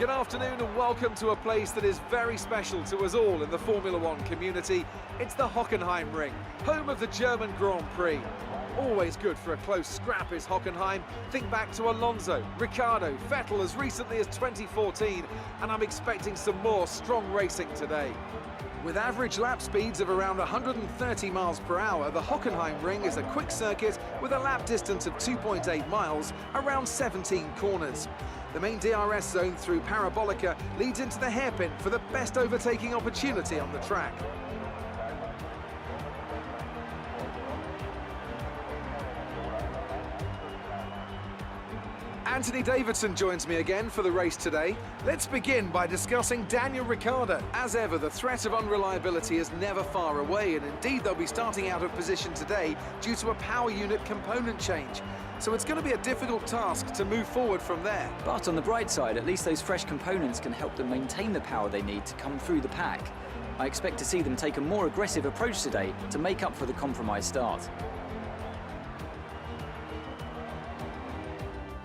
Good afternoon and welcome to a place that is very special to us all in the Formula One community. It's the Hockenheim Ring, home of the German Grand Prix. Always good for a close scrap is Hockenheim. Think back to Alonso, Ricciardo, Vettel as recently as 2014, and I'm expecting some more strong racing today. With average lap speeds of around 130 miles per hour, the Hockenheim Ring is a quick circuit with a lap distance of 2.8 miles, around 17 corners. The main DRS zone through Parabolica leads into the hairpin for the best overtaking opportunity on the track. Anthony Davidson joins me again for the race today. Let's begin by discussing Daniel Ricciardo. As ever, the threat of unreliability is never far away, and indeed they'll be starting out of position today due to a power unit component change. So it's going to be a difficult task to move forward from there. But on the bright side, at least those fresh components can help them maintain the power they need to come through the pack. I expect to see them take a more aggressive approach today to make up for the compromised start.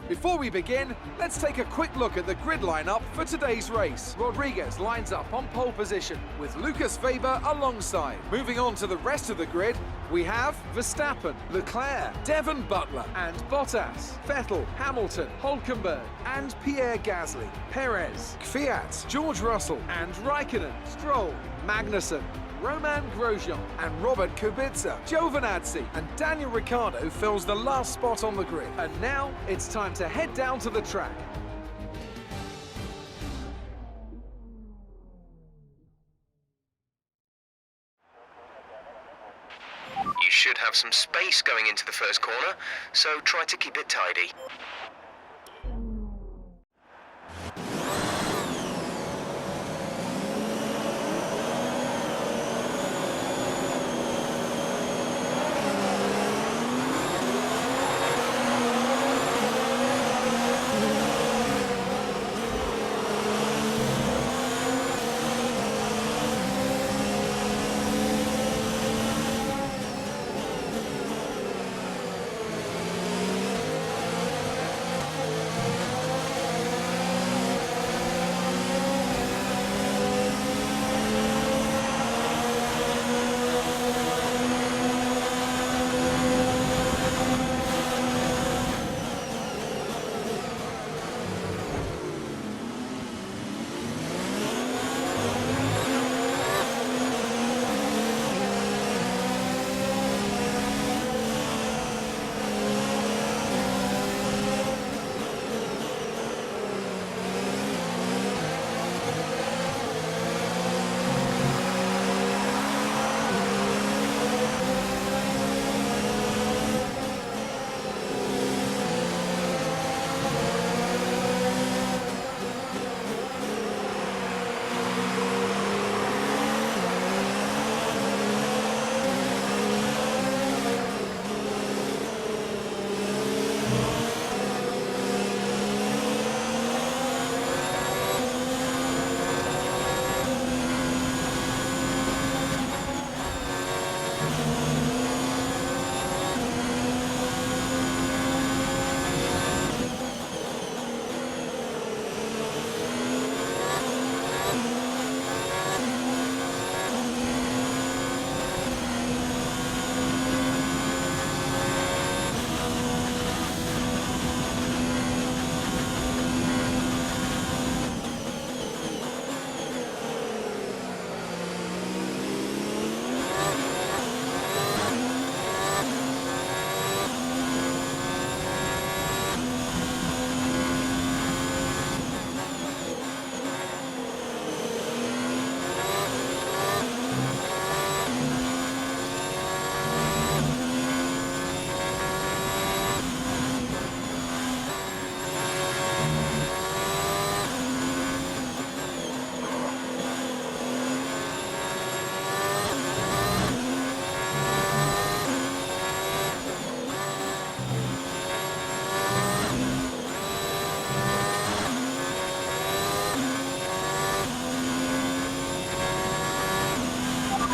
Before we begin, let's take a quick look at the grid lineup for today's race. Rodriguez lines up on pole position with Lucas Weber alongside. Moving on to the rest of the grid, we have Verstappen, Leclerc, Devon Butler and Bottas, Vettel, Hamilton, Hülkenberg and Pierre Gasly, Perez, Kvyat, George Russell and Raikkonen, Stroll, Magnussen, Roman Grosjean and Robert Kubica, Giovinazzi and Daniel Ricciardo fills the last spot on the grid. And now it's time to head down to the track. You should have some space going into the first corner, so try to keep it tidy.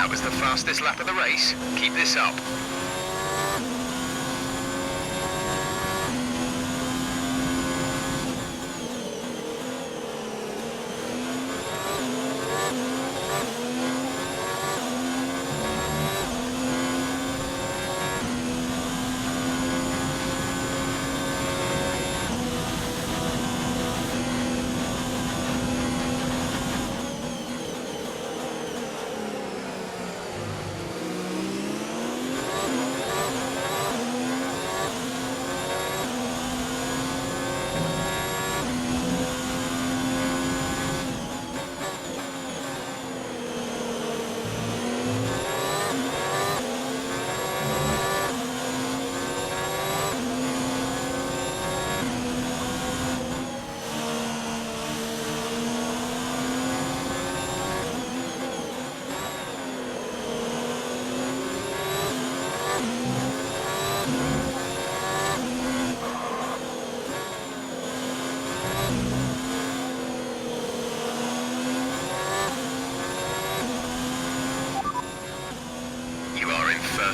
That was the fastest lap of the race. Keep this up.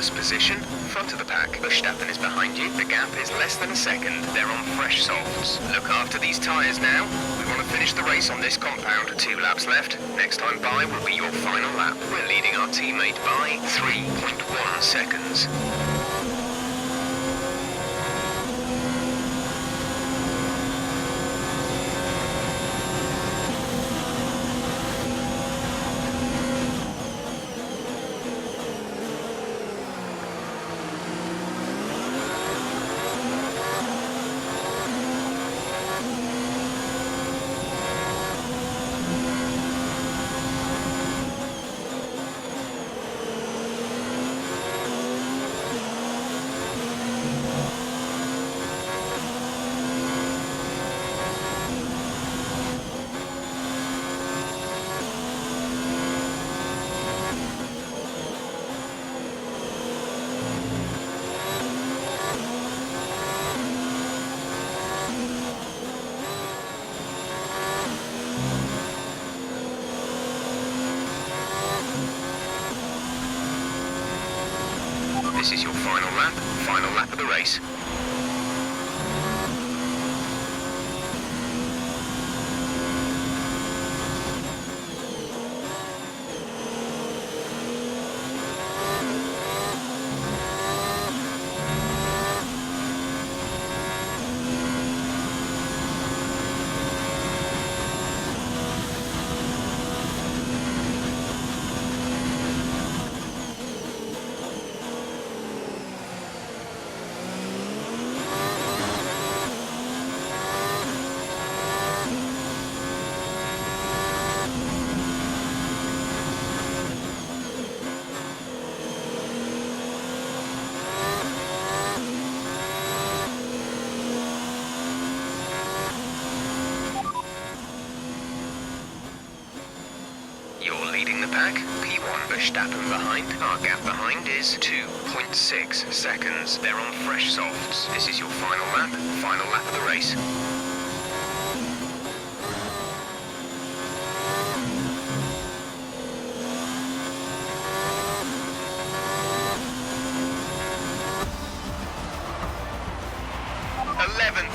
first position, front of the pack. Verstappen is behind you. The gap is less than a second. They're on fresh softs. Look after these tyres now. We want to finish the race on this compound. 2 laps left. Next time by will be your final lap. We're leading our teammate by 3.1 seconds. This is your final lap of the race. You're leading the pack. P1 Verstappen behind. Our gap behind is 2.6 seconds. They're on fresh softs. This is your final lap of the race.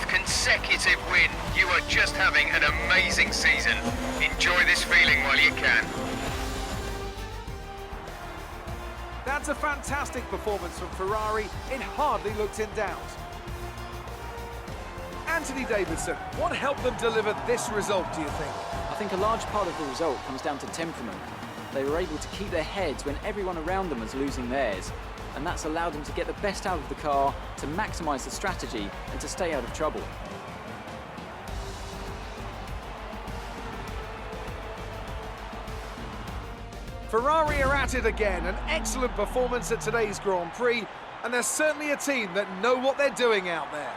Consecutive win. You are just having an amazing season. Enjoy this feeling while you can. That's a fantastic performance from Ferrari. It hardly looked in doubt. Anthony Davidson, what helped them deliver this result, do you think? I think a large part of the result comes down to temperament. They were able to keep their heads when everyone around them was losing theirs. And that's allowed them to get the best out of the car, to maximise the strategy, and to stay out of trouble. Ferrari are at it again, an excellent performance at today's Grand Prix, and they're certainly a team that know what they're doing out there.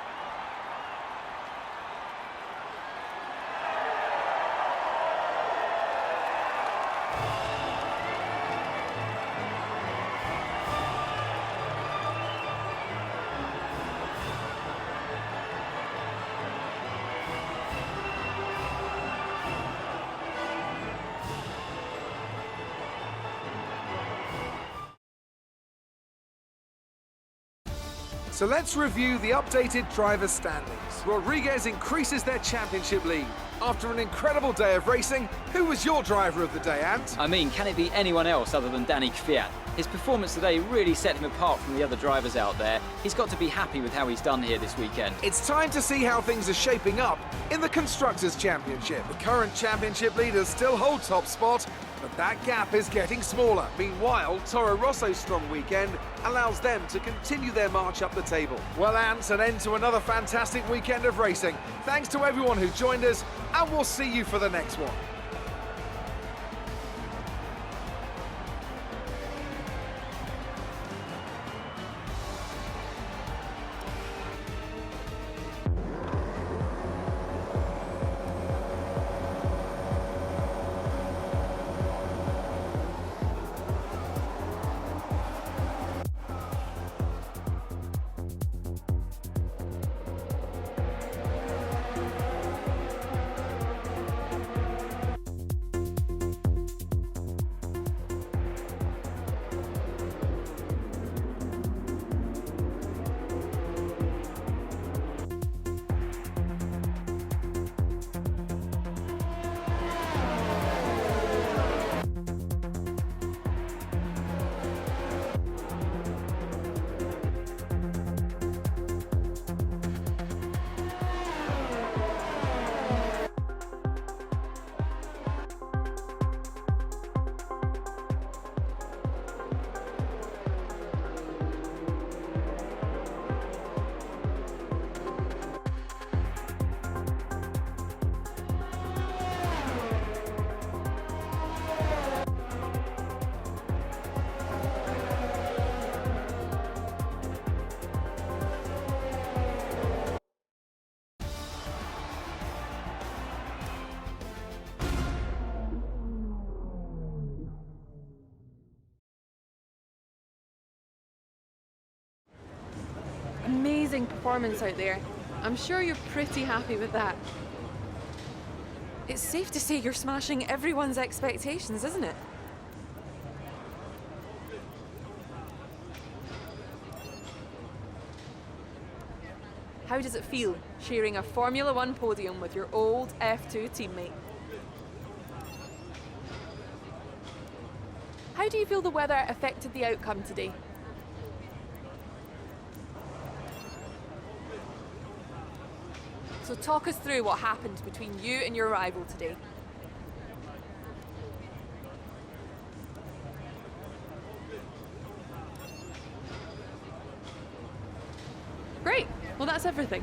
So let's review the updated driver standings. Rodriguez increases their championship lead. After an incredible day of racing, who was your driver of the day, Ant? I mean, can it be anyone else other than Danny Kvyat? His performance today really set him apart from the other drivers out there. He's got to be happy with how he's done here this weekend. It's time to see how things are shaping up in the Constructors' Championship. The current championship leaders still hold top spot, but that gap is getting smaller. Meanwhile, Toro Rosso's strong weekend allows them to continue their march up the table. Well, Ant, an end to another fantastic weekend of racing. Thanks to everyone who joined us, and we'll see you for the next one. amazing performance out there. I'm sure you're pretty happy with that. It's safe to say you're smashing everyone's expectations, isn't it? How does it feel, sharing a Formula One podium with your old F2 teammate? How do you feel the weather affected the outcome today? So talk us through what happened between you and your rival today. Great, well that's everything.